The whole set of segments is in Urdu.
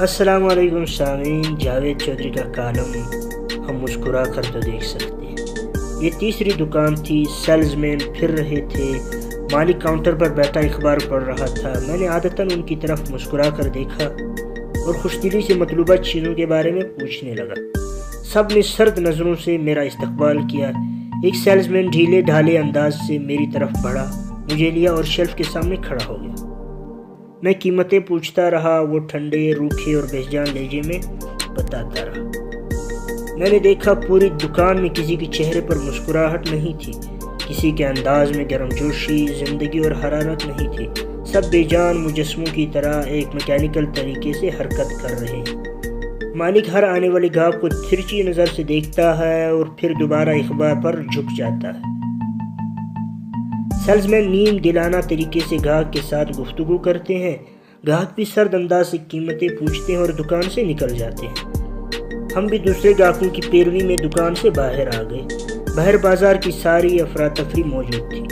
السلام علیکم سامعین، جاوید چودھری کا کالم ہم مسکرا کر تو دیکھ سکتے ہیں۔ یہ تیسری دکان تھی۔ سیلز مین پھر رہے تھے، مالک کاؤنٹر پر بیٹھا اخبار پڑھ رہا تھا۔ میں نے عادتاً ان کی طرف مسکرا کر دیکھا اور خوش دلی سے مطلوبہ چیزوں کے بارے میں پوچھنے لگا۔ سب نے سرد نظروں سے میرا استقبال کیا۔ ایک سیلز مین ڈھیلے ڈھالے انداز سے میری طرف بڑھا، مجھے لیا اور شیلف کے سامنے کھڑا ہو گیا۔ میں قیمتیں پوچھتا رہا، وہ ٹھنڈے، روکھے اور بےجان لہجے میں بتاتا رہا۔ میں نے دیکھا پوری دکان میں کسی کے چہرے پر مسکراہٹ نہیں تھی، کسی کے انداز میں گرم جوشی، زندگی اور حرارت نہیں تھی۔ سب بے جان مجسموں کی طرح ایک میکینیکل طریقے سے حرکت کر رہے ہیں۔ مالک ہر آنے والی گاہک کو ترچھی نظر سے دیکھتا ہے اور پھر دوبارہ اخبار پر جھک جاتا ہے۔ سیلز مین نیم دلانہ طریقے سے گاہک کے ساتھ گفتگو کرتے ہیں، گاہک بھی سرد انداز سے قیمتیں پوچھتے ہیں اور دکان سے نکل جاتے ہیں۔ ہم بھی دوسرے گاہکوں کی پیروی میں دکان سے باہر آ گئے۔ باہر بازار کی ساری افراتفری موجود تھی۔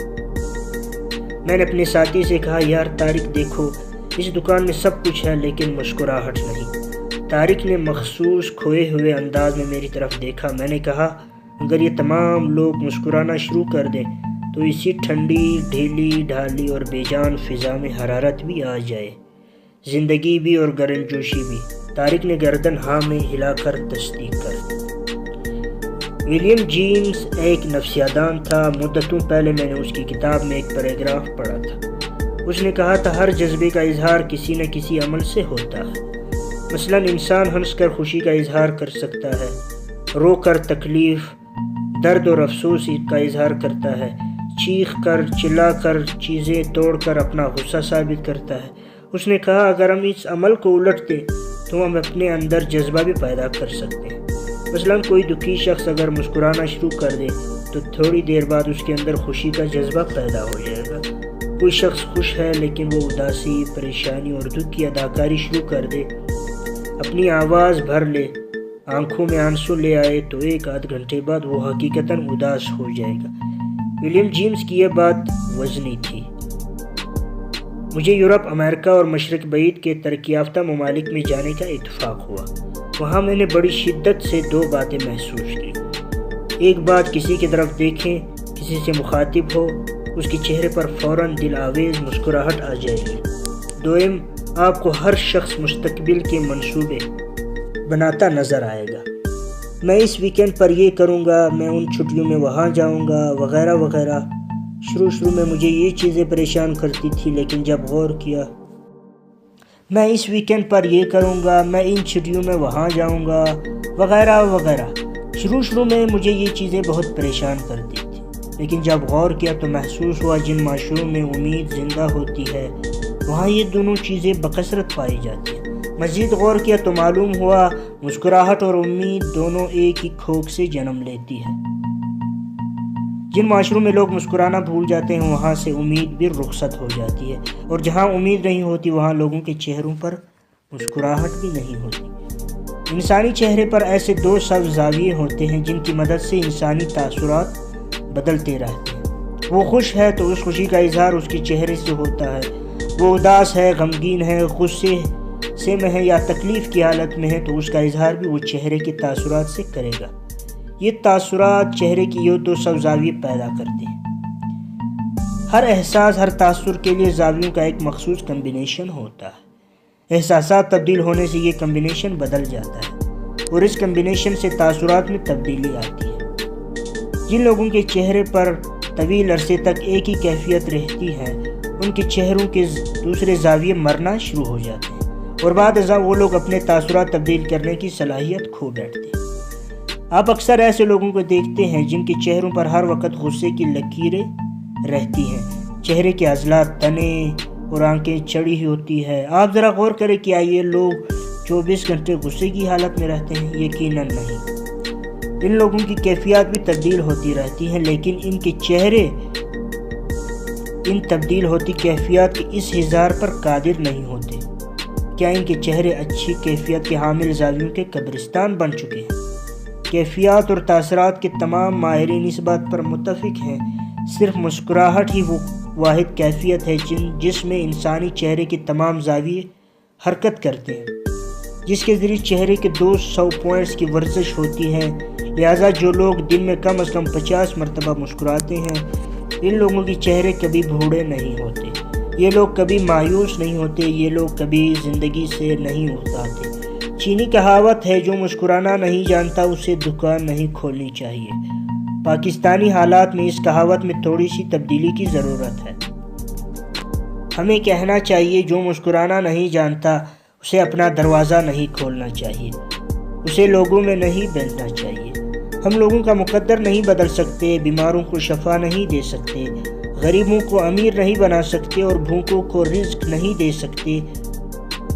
میں نے اپنے ساتھی سے کہا، یار طارق دیکھو، اس دکان میں سب کچھ ہے لیکن مسکراہٹ نہیں۔ طارق نے مخصوص کھوئے ہوئے انداز میں میری طرف دیکھا۔ میں نے کہا، اگر یہ تمام لوگ مسکرانا شروع کر دیں تو اسی ٹھنڈی، ڈھیلی ڈھالی اور بے جان فضا میں حرارت بھی آ جائے، زندگی بھی اور گرم جوشی بھی۔ طارق نے گردن ہاں میں ہلا کر تصدیق کر۔ ولیم جیمز ایک نفسیادان تھا۔ مدتوں پہلے میں نے اس کی کتاب میں ایک پیراگراف پڑھا تھا۔ اس نے کہا تھا، ہر جذبے کا اظہار کسی نہ کسی عمل سے ہوتا ہے۔ مثلاً انسان ہنس کر خوشی کا اظہار کر سکتا ہے، رو کر تکلیف، درد اور افسوس کا اظہار کرتا ہے، چیخ کر، چلا کر، چیزیں توڑ کر اپنا غصہ ثابت کرتا ہے۔ اس نے کہا، اگر ہم اس عمل کو الٹ دیں تو ہم اپنے اندر جذبہ بھی پیدا کر سکتے ہیں۔ مثلاً کوئی دکھی شخص اگر مسکرانا شروع کر دے تو تھوڑی دیر بعد اس کے اندر خوشی کا جذبہ پیدا ہو جائے گا۔ کوئی شخص خوش ہے لیکن وہ اداسی، پریشانی اور دکھ کی اداکاری شروع کر دے، اپنی آواز بھر لے، آنکھوں میں آنسو لے آئے تو ایک آدھ گھنٹے بعد وہ حقیقتاً اداس ہو جائے گا۔ ولیم جیمز کی یہ بات وزنی تھی۔ مجھے یورپ، امریکہ اور مشرق بعید کے ترقی یافتہ ممالک میں جانے کا اتفاق ہوا۔ وہاں میں نے بڑی شدت سے دو باتیں محسوس کی۔ ایک بات، کسی کی طرف دیکھیں، کسی سے مخاطب ہو، اس کے چہرے پر فوراً دل آویز مسکراہٹ آ جائے گی۔ دوئم، آپ کو ہر شخص مستقبل کے منصوبے بناتا نظر آئے گا۔ میں اس ویکینڈ پر یہ کروں گا، میں ان چھٹیوں میں وہاں جاؤں گا، وغیرہ وغیرہ۔ شروع میں مجھے یہ چیزیں پریشان کرتی تھی، لیکن جب غور کیا، میں اس ویکینڈ پر یہ کروں گا، میں ان چھٹیوں میں وہاں جاؤں گا، وغیرہ وغیرہ۔ شروع میں مجھے یہ چیزیں بہت پریشان کرتی تھی، لیکن جب غور کیا تو محسوس ہوا جن معاشروں میں امید زندہ ہوتی ہے وہاں یہ دونوں چیزیں بکثرت پائی جاتی ہیں۔ مزید غور کیا تو معلوم ہوا مسکراہٹ اور امید دونوں ایک ہی کھوک سے جنم لیتی ہے۔ جن معاشروں میں لوگ مسکرانا بھول جاتے ہیں وہاں سے امید بھی رخصت ہو جاتی ہے، اور جہاں امید نہیں ہوتی وہاں لوگوں کے چہروں پر مسکراہٹ بھی نہیں ہوتی۔ انسانی چہرے پر ایسے دو سبز زاویے ہوتے ہیں جن کی مدد سے انسانی تاثرات بدلتے رہتے ہیں۔ وہ خوش ہے تو اس خوشی کا اظہار اس کے چہرے سے ہوتا ہے، وہ اداس ہے، غمگین ہے، غصے سے میں ہے یا تکلیف کی حالت میں ہے تو اس کا اظہار بھی وہ چہرے کے تاثرات سے کرے گا۔ یہ تاثرات چہرے کی یہ دو سب زاویے پیدا کرتے ہیں۔ ہر احساس، ہر تاثر کے لیے زاویوں کا ایک مخصوص کمبینیشن ہوتا ہے۔ احساسات تبدیل ہونے سے یہ کمبینیشن بدل جاتا ہے اور اس کمبینیشن سے تاثرات میں تبدیلی آتی ہے۔ جن لوگوں کے چہرے پر طویل عرصے تک ایک ہی کیفیت رہتی ہے ان کے چہروں کے دوسرے زاویے مرنا شروع ہو جاتے ہیں اور بعد ازاں وہ لوگ اپنے تاثرات تبدیل کرنے کی صلاحیت کھو بیٹھتے ہیں۔ آپ اکثر ایسے لوگوں کو دیکھتے ہیں جن کے چہروں پر ہر وقت غصے کی لکیریں رہتی ہیں، چہرے کے عضلات تنے اور آنکھیں چڑھی ہوتی ہے۔ آپ ذرا غور کریں، کیا یہ لوگ 24 گھنٹے غصے کی حالت میں رہتے ہیں؟ یقیناً نہیں۔ ان لوگوں کی کیفیات بھی تبدیل ہوتی رہتی ہیں، لیکن ان کے چہرے ان تبدیل ہوتی کیفیات کے اس اظہار پر قادر نہیں ہوتے۔ کیا ان کے چہرے اچھی کیفیت کے حامل زاویوں کے قبرستان بن چکے ہیں؟ کیفیات اور تاثرات کے تمام ماہرین اس بات پر متفق ہیں، صرف مسکراہٹ ہی وہ واحد کیفیت ہے جس میں انسانی چہرے کے تمام زاویے حرکت کرتے ہیں۔ جس کے ذریعے چہرے کے 200 پوائنٹس کی ورزش ہوتی ہے۔ لہٰذا جو لوگ دن میں کم از کم 50 مرتبہ مسکراتے ہیں، ان لوگوں کے چہرے کبھی بوڑھے نہیں ہوتے، یہ لوگ کبھی مایوس نہیں ہوتے، یہ لوگ کبھی زندگی سے نہیں اتراتے۔ چینی کہاوت ہے، جو مسکرانا نہیں جانتا اسے دکان نہیں کھولنی چاہیے۔ پاکستانی حالات میں اس کہاوت میں تھوڑی سی تبدیلی کی ضرورت ہے۔ ہمیں کہنا چاہیے، جو مسکرانا نہیں جانتا اسے اپنا دروازہ نہیں کھولنا چاہیے، اسے لوگوں میں نہیں بیٹھنا چاہیے۔ ہم لوگوں کا مقدر نہیں بدل سکتے، بیماروں کو شفا نہیں دے سکتے، غریبوں کو امیر نہیں بنا سکتے اور بھوکوں کو رزق نہیں دے سکتے،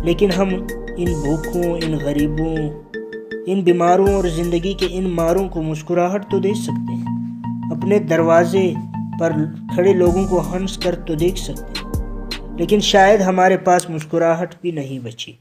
لیکن ہم ان بھوکوں، ان غریبوں، ان بیماروں اور زندگی کے ان ماروں کو مسکراہٹ تو دے سکتے ہیں، اپنے دروازے پر کھڑے لوگوں کو ہنس کر تو دیکھ سکتے ہیں، لیکن شاید ہمارے پاس مسکراہٹ بھی نہیں بچی۔